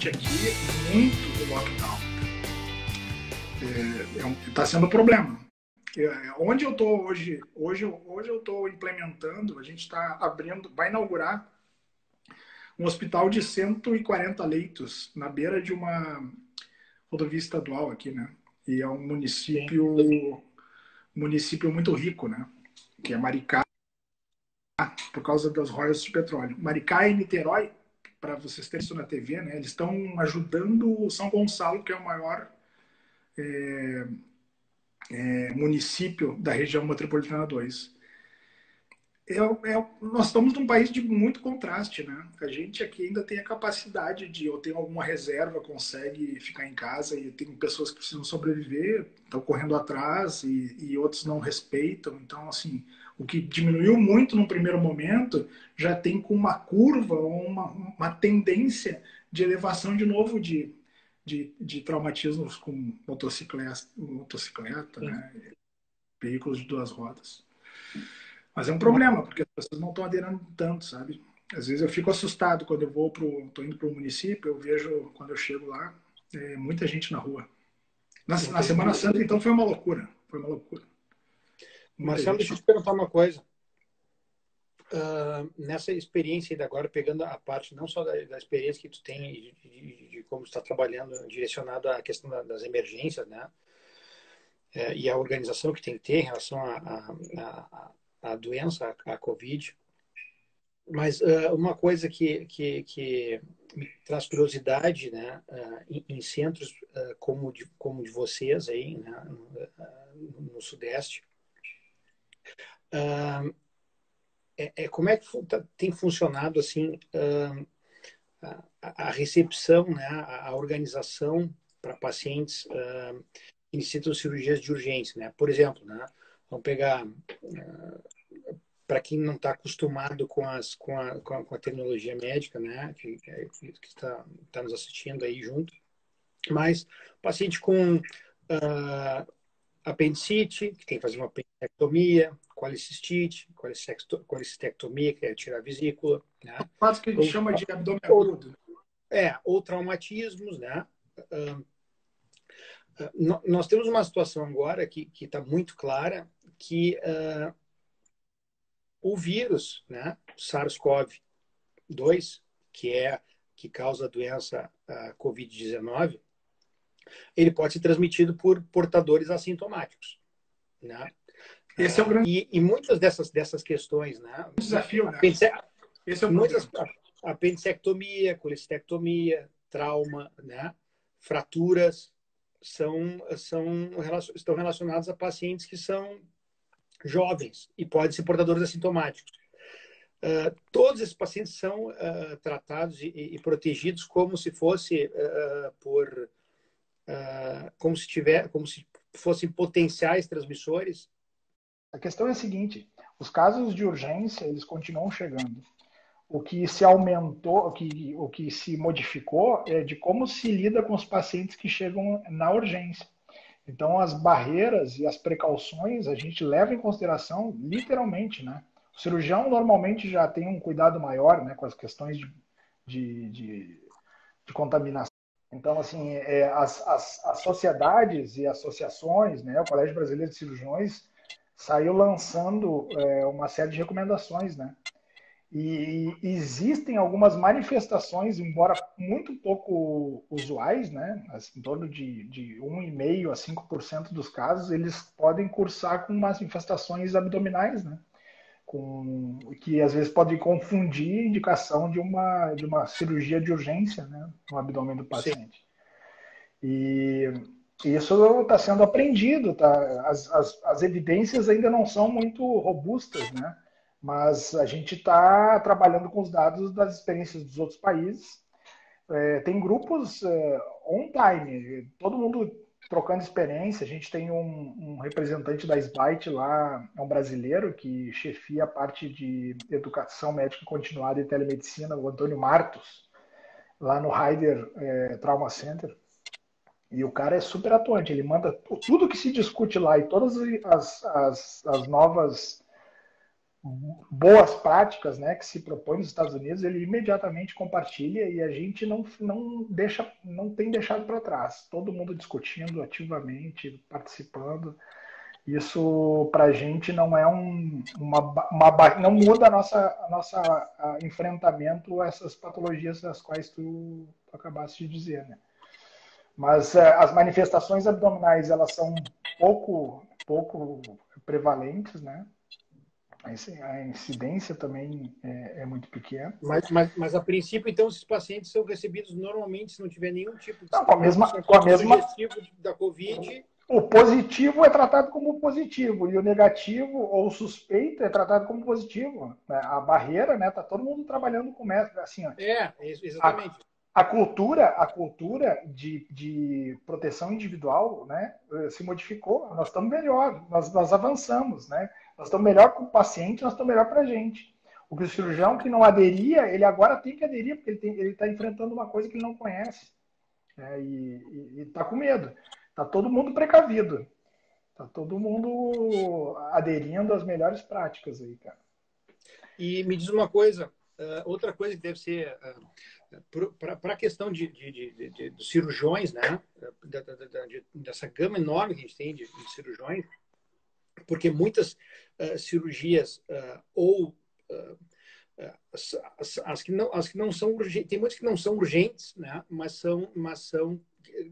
sente aqui muito o lockdown. Está sendo um problema. Onde eu estou hoje eu estou implementando, a gente está abrindo, vai inaugurar um hospital de 140 leitos na beira de uma rodovia estadual aqui, né? E é um município muito rico, né? Que é Maricá, por causa das royalties de petróleo. Maricá e Niterói, para vocês terem isso na TV, né? Eles estão ajudando o São Gonçalo, que é o maior município da região metropolitana 2. Nós estamos num país de muito contraste, né? A gente aqui ainda tem a capacidade de, ou tem alguma reserva, consegue ficar em casa, e tem pessoas que precisam sobreviver, estão correndo atrás, e outros não respeitam. Então, assim, o que diminuiu muito no primeiro momento, já tem com uma curva, uma tendência de elevação de novo de traumatismos com motocicleta, né? Veículos de duas rodas. Mas é um problema, porque as pessoas não estão aderindo tanto, sabe? Às vezes eu fico assustado quando eu estou indo para o município, eu vejo, quando eu chego lá, muita gente na rua. Na Semana Santa, então, foi uma loucura. Foi uma loucura. Marcelo, deixa eu te perguntar uma coisa. Nessa experiência ainda agora, pegando a parte não só da experiência que tu tem de como tu está trabalhando direcionado à questão das emergências, né? E a organização que tem que ter em relação à doença, à Covid. Mas uma coisa que me traz curiosidade, né, em centros como de vocês aí, né, no Sudeste, como é que tem funcionado assim a recepção, né, a organização para pacientes que necessitam de cirurgias de urgência, né? Por exemplo, né, vamos pegar para quem não está acostumado com a tecnologia médica, né, que está nos assistindo aí junto, mas paciente com apendicite, que tem que fazer uma apendicectomia, colicistite, colicistectomia, que é tirar a vesícula, né? O que a gente chama de abdômen agudo. Ou traumatismos, né? Nós temos uma situação agora que está muito clara, que o vírus, né, SARS-CoV-2, que causa a doença Covid-19, ele pode ser transmitido por portadores assintomáticos, né? Esse é o grande e muitas dessas questões, né? desafio, né? Esse é o muitas apendicectomia, colecistectomia, trauma, né? Fraturas estão relacionadas a pacientes que são jovens e podem ser portadores assintomáticos. Todos esses pacientes são tratados e protegidos como se fosse como se fossem potenciais transmissores. A questão é a seguinte: os casos de urgência, eles continuam chegando. O que se aumentou, o que se modificou é de como se lida com os pacientes que chegam na urgência. Então, as barreiras e as precauções a gente leva em consideração literalmente, né? O cirurgião normalmente já tem um cuidado maior, né, com as questões de contaminação. Então, assim, as sociedades e associações, né, o Colégio Brasileiro de Cirurgiões saiu lançando uma série de recomendações, né? E existem algumas manifestações, embora muito pouco usuais, né? Em torno de 1,5% a 5% dos casos, eles podem cursar com manifestações abdominais, né? Que às vezes podem confundir a indicação de uma cirurgia de urgência, né? No abdômen do paciente. Sim. E isso está sendo aprendido, tá? As evidências ainda não são muito robustas, né? Mas a gente está trabalhando com os dados das experiências dos outros países. Tem grupos on-time, todo mundo trocando experiência. A gente tem um representante da SBITE lá, é um brasileiro que chefia a parte de educação médica continuada e telemedicina, o Antônio Martos, lá no Heider Trauma Center. E o cara é super atuante, ele manda tudo que se discute lá e todas as novas boas práticas, né, que se propõe nos Estados Unidos, ele imediatamente compartilha e a gente não tem deixado para trás. Todo mundo discutindo ativamente, participando. Isso para a gente não é não muda a nossa enfrentamento a essas patologias das quais tu acabaste de dizer, né? Mas as manifestações abdominais elas são pouco prevalentes, né? A incidência também é muito pequena. Mas a princípio, então, esses pacientes são recebidos normalmente, se não tiver nenhum tipo de Não, sintomas, com a mesma sugestivo da COVID. o positivo é tratado como positivo e o negativo ou suspeito é tratado como positivo. A barreira, né? Tá todo mundo trabalhando com método assim, ó. Exatamente. A cultura de proteção individual, né, se modificou. Nós estamos melhor, nós avançamos, né? Nós estamos melhor com o paciente, nós estamos melhor para a gente. O que o cirurgião que não aderia, ele agora tem que aderir, porque ele está enfrentando uma coisa que ele não conhece, né, e está com medo. Está todo mundo precavido. Está todo mundo aderindo às melhores práticas aí, cara. E me diz uma coisa, outra coisa que deve ser para a questão dos cirurgiões, né? Dessa gama enorme que a gente tem de cirurgiões, porque muitas cirurgias ou as que não são urgentes, tem muitas que não são urgentes, né? Mas são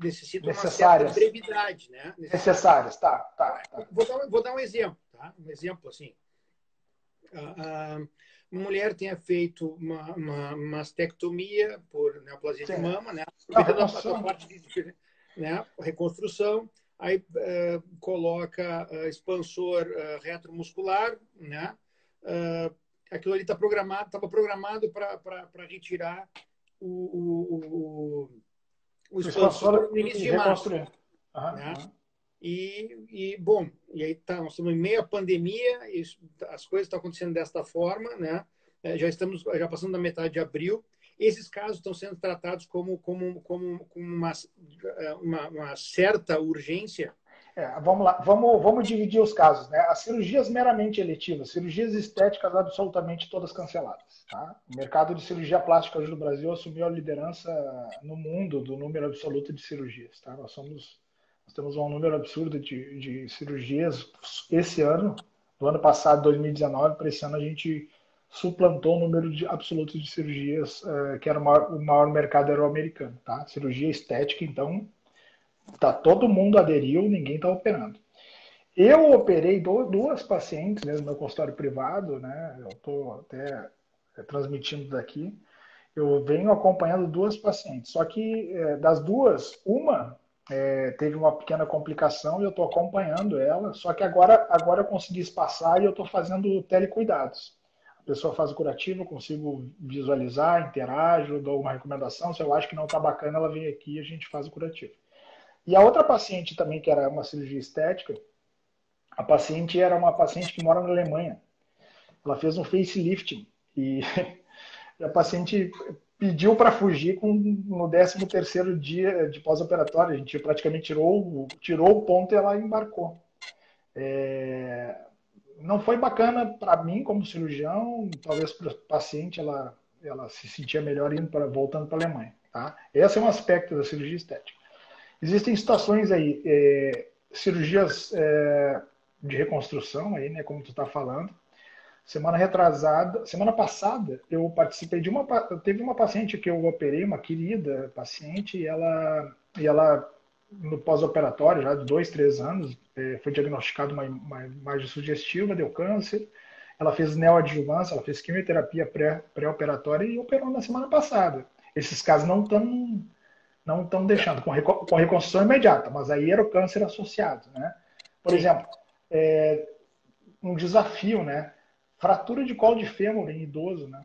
necessitam uma certa brevidade, né? Necessárias, tá. Vou dar um exemplo, tá? Um exemplo assim. Uma mulher tenha feito uma mastectomia por neoplasia de mama, né? Cuidando da parte de né? Reconstrução, aí coloca expansor retromuscular, né? Aquilo ali estava programado para retirar o expansor no início de março, né? Bom, e aí nós estamos em meio à pandemia, as coisas estão acontecendo desta forma, né? Já passando da metade de abril. Esses casos estão sendo tratados como uma certa urgência. Vamos lá, vamos dividir os casos, né? As cirurgias meramente eletivas, cirurgias estéticas absolutamente todas canceladas, tá? O mercado de cirurgia plástica hoje no Brasil assumiu a liderança no mundo do número absoluto de cirurgias, tá? Nós temos um número absurdo de cirurgias esse ano, do ano passado, 2019, para esse ano a gente suplantou o número absoluto de cirurgias, que era o maior mercado era o americano, tá? Cirurgia estética, então, todo mundo aderiu, ninguém está operando. Eu operei duas pacientes no meu consultório privado, né? Eu estou até transmitindo daqui. Eu venho acompanhando duas pacientes, só que das duas, uma teve uma pequena complicação e eu estou acompanhando ela, só que agora eu consegui espaçar e eu estou fazendo telecuidados. A pessoa faz o curativo, eu consigo visualizar, interajo, dou uma recomendação, se eu acho que não está bacana, ela vem aqui e a gente faz o curativo. E a outra paciente também, que era uma cirurgia estética, a paciente era uma paciente que mora na Alemanha. Ela fez um facelifting e a paciente pediu para fugir no 13º dia de pós-operatório. A gente praticamente tirou o ponto e ela embarcou. Não foi bacana para mim como cirurgião, talvez para o paciente ela se sentia melhor voltando para a Alemanha. Tá? Esse é um aspecto da cirurgia estética. Existem situações aí, cirurgias de reconstrução, aí, né, como tu está falando. Semana passada, eu participei teve uma paciente que eu operei, uma querida paciente, e ela no pós-operatório, já de 2, 3 anos, foi diagnosticada uma imagem sugestiva, deu câncer. Ela fez neoadjuvância, ela fez quimioterapia pré-operatória e operou na semana passada. Esses casos não estão deixando, com reconstrução imediata, mas aí era o câncer associado, né? Por exemplo, um desafio, né? Fratura de colo de fêmur em idoso, né?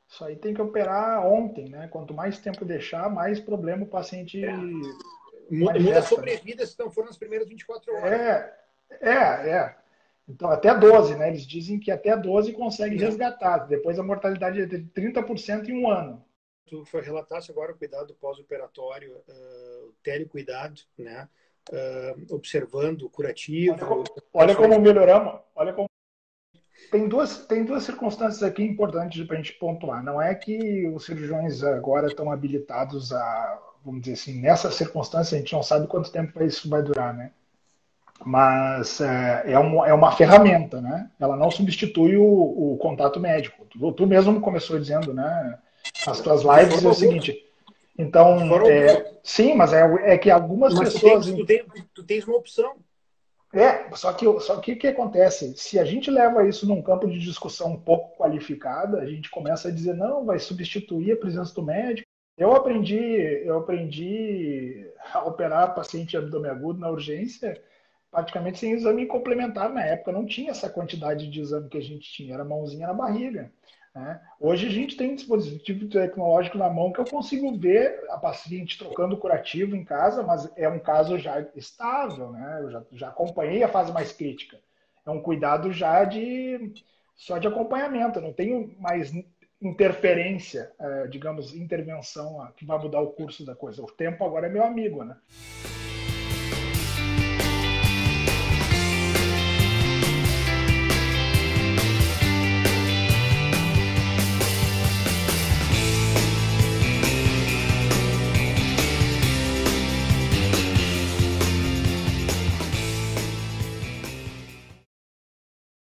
Isso aí tem que operar ontem, né? Quanto mais tempo deixar, mais problema o paciente muda a sobrevida se não for nas primeiras 24 horas. Então, até 12, né? Eles dizem que até 12 consegue resgatar. Depois a mortalidade é de 30% em um ano. Tu relatasse agora o cuidado pós-operatório, o telecuidado, né? Observando o curativo. Olha como melhoramos. tem duas circunstâncias aqui importantes para a gente pontuar. Não é que os cirurgiões agora estão habilitados a, vamos dizer assim, nessa circunstância a gente não sabe quanto tempo isso vai durar, né? Mas é uma ferramenta, né? Ela não substitui o contato médico. Tu mesmo começou dizendo, né? Nas tuas De lives é forma o alguma. seguinte. De Então, forma alguma. sim, mas é que algumas Mas pessoas. tu tens uma opção. Só que o que acontece? Se a gente leva isso num campo de discussão um pouco qualificada, a gente começa a dizer, não, vai substituir a presença do médico. Eu aprendi a operar paciente abdômen agudo na urgência praticamente sem exame complementar na época. Não tinha essa quantidade de exame que a gente tinha, era mãozinha na barriga. Né? Hoje a gente tem um dispositivo tecnológico na mão que eu consigo ver a paciente trocando curativo em casa, mas é um caso já estável, né? Eu já acompanhei a fase mais crítica. É um cuidado já só de acompanhamento, eu não tenho mais interferência, digamos, intervenção que vai mudar o curso da coisa. O tempo agora é meu amigo, né?